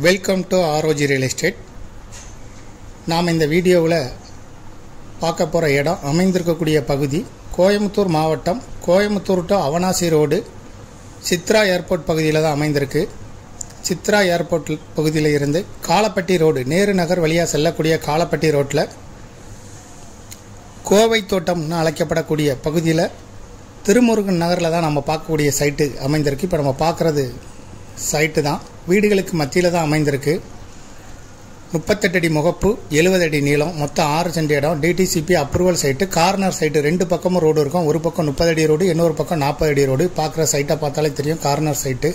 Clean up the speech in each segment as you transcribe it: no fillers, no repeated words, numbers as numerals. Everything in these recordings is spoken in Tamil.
Welcome to ROG real estate. நாம் இந்த வீடியோவில் பார்க்க போகிற இடம் அமைந்திருக்கக்கூடிய பகுதி கோயம்புத்தூர் மாவட்டம், Coimbatore to Avinashi road Chitra airport பகுதியில் தான் அமைந்திருக்கு. சித்ரா ஏர்போர்ட் பகுதியில் இருந்து காலப்பட்டி ரோடு, நேரு நகர் வழியாக செல்லக்கூடிய காலப்பட்டி ரோட்டில் கோவை தோட்டம்னு அழைக்கப்படக்கூடிய பகுதியில் திருமுருகன் நகரில் தான் நம்ம பார்க்கக்கூடிய சைட்டு அமைந்திருக்கு. இப்போ நம்ம பார்க்குறது சைட்டு தான், வீடுகளுக்கு மத்தியில் தான் அமைந்திருக்கு. 38 அடி முகப்பு, 70 அடி நீளம், மொத்தம் 6 சென்ட் இடம். DTCP approval site, corner site. 2 பக்கமும் ரோடு இருக்கும். ஒரு பக்கம் 30 அடி ரோடு, இன்னொரு பக்கம் 40 அடி ரோடு. பார்க்குற சைட்டை பார்த்தாலே தெரியும், கார்னர் சைட்டு.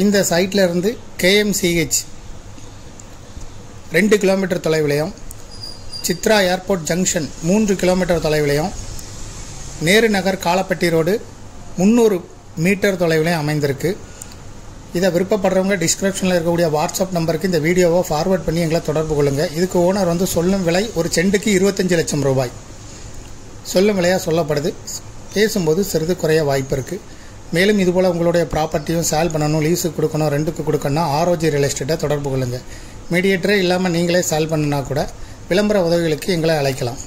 இந்த சைட்டில் இருந்து KMCH 2 கிலோமீட்டர் தொலைவிலையும், சித்ரா ஏர்போர்ட் ஜங்ஷன் 3 கிலோமீட்டர் தொலைவிலையும், நேரு நகர் காலப்பட்டி ரோடு 300 மீட்டர் தொலைவிலையும் அமைந்திருக்கு. இதை விருப்பப்படுறவங்க டிஸ்கிரிப்ஷனில் இருக்கக்கூடிய வாட்ஸ்அப் நம்பருக்கு இந்த வீடியோவை ஃபார்வர்ட் பண்ணி எங்களை தொடர்பு கொள்ளுங்கள். இதுக்கு ஓனர் சொல்லும் விலை ஒரு சென்ட்டுக்கு 25 லட்சம் ரூபாய் சொல்லும் விலையாக சொல்லப்படுது. பேசும்போது சிறிது குறைய வாய்ப்பு இருக்குது. மேலும் இதுபோல் உங்களுடைய ப்ராப்பர்ட்டியும் சேல் பண்ணணும், லீஸுக்கு கொடுக்கணும், ரெண்டுக்கு கொடுக்கணும்னா ஆர்ஓஜி ரியல் எஸ்டேட்டை தொடர்பு கொள்ளுங்கள். மீடியேட்டரே இல்லாமல் நீங்களே சேல் பண்ணுனா கூட விளம்பர உதவிகளுக்கு எங்களை அழைக்கலாம்.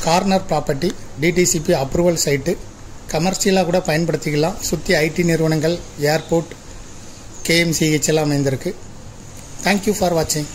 Corner property, DTCP approval site, கமர்ஷியலாக கூட பயன்படுத்திக்கலாம். சுற்றி ஐடி நிறுவனங்கள், ஏர்போர்ட், KMCH எல்லாம் அமைந்திருக்கு. தேங்க்யூ ஃபார் வாட்சிங்.